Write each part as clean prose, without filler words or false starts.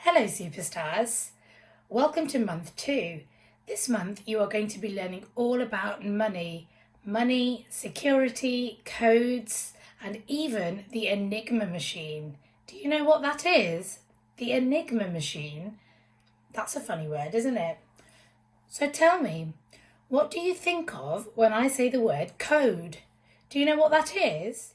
Hello superstars, welcome to month 2. This month you are going to be learning all about money, security, codes and even the Enigma machine. Do you know what that is? The Enigma machine? That's a funny word, isn't it? So tell me, what do you think of when I say the word code? Do you know what that is?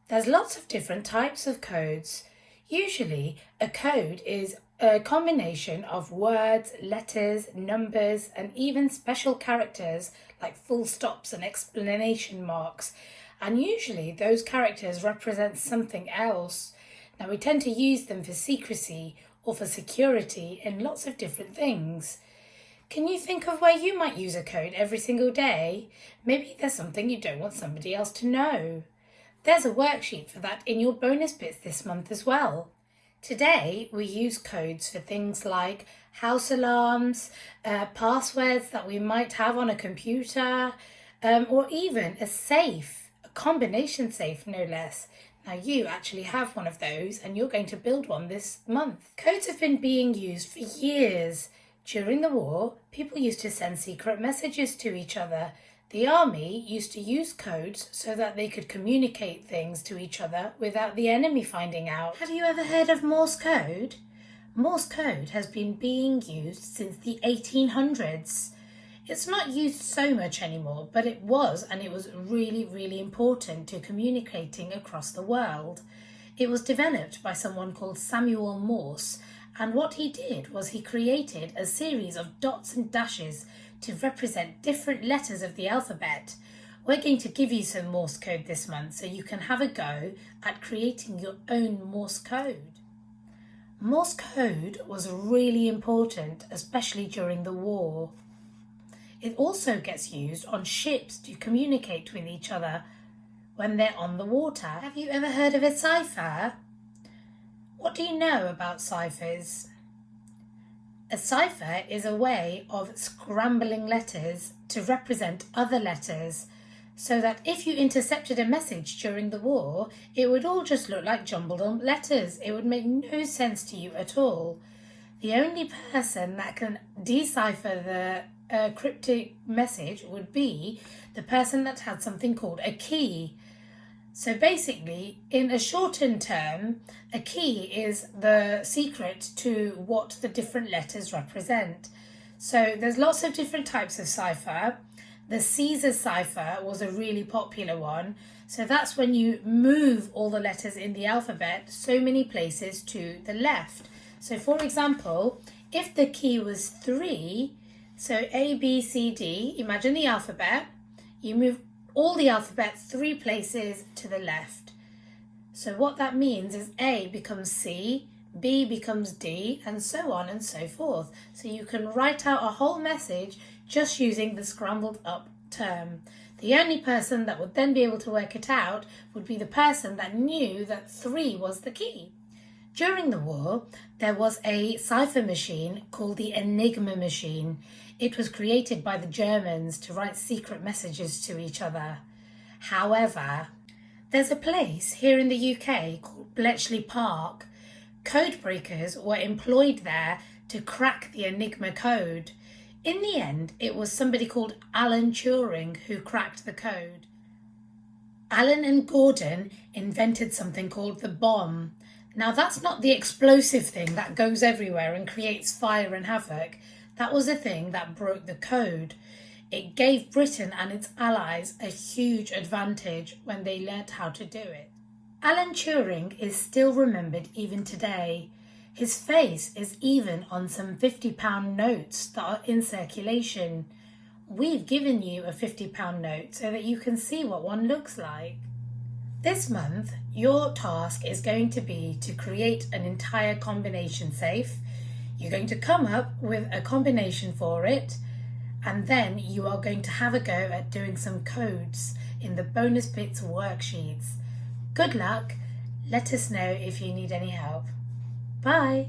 There's lots of different types of codes. Usually, a code is a combination of words, letters, numbers, and even special characters like full stops and exclamation marks. And usually, those characters represent something else. Now, we tend to use them for secrecy or for security in lots of different things. Can you think of where you might use a code every single day? Maybe there's something you don't want somebody else to know. There's a worksheet for that in your bonus bits this month as well. Today we use codes for things like house alarms, passwords that we might have on a computer, or even a safe, a combination safe no less. Now you actually have one of those and you're going to build one this month. Codes have been being used for years. During the war, people used to send secret messages to each other. The army used to use codes so that they could communicate things to each other without the enemy finding out. Have you ever heard of Morse code? Morse code has been being used since the 1800s. It's not used so much anymore, but it was, and it was really important to communicating across the world. It was developed by someone called Samuel Morse, and what he did was he created a series of dots and dashes to represent different letters of the alphabet. We're going to give you some Morse code this month so you can have a go at creating your own Morse code. Morse code was really important, especially during the war. It also gets used on ships to communicate with each other when they're on the water. Have you ever heard of a cipher? What do you know about ciphers? A cipher is a way of scrambling letters to represent other letters, so that if you intercepted a message during the war, it would all just look like jumbled up letters. It would make no sense to you at all. The only person that can decipher the cryptic message would be the person that had something called a key. So basically, in a shortened term, a key is the secret to what the different letters represent. So there's lots of different types of cipher. The Caesar cipher was a really popular one. So that's when you move all the letters in the alphabet so many places to the left. So for example, if the key was 3, so A, B, C, D, imagine the alphabet, you move all the alphabet 3 places to the left. So what that means is A becomes C, B becomes D, and so on and so forth. So you can write out a whole message just using the scrambled up term. The only person that would then be able to work it out would be the person that knew that 3 was the key. During the war, there was a cipher machine called the Enigma machine. It was created by the Germans to write secret messages to each other. However, there's a place here in the UK called Bletchley Park. Code breakers were employed there to crack the Enigma code. In the end, it was somebody called Alan Turing who cracked the code. Alan and Gordon invented something called the bomb. Now that's not the explosive thing that goes everywhere and creates fire and havoc. That was a thing that broke the code. It gave Britain and its allies a huge advantage when they learnt how to do it. Alan Turing is still remembered even today. His face is even on some £50 notes that are in circulation. We've given you a £50 note so that you can see what one looks like. This month, your task is going to be to create an entire combination safe. You're going to come up with a combination for it, and then you are going to have a go at doing some codes in the bonus bits worksheets. Good luck. Let us know if you need any help. Bye.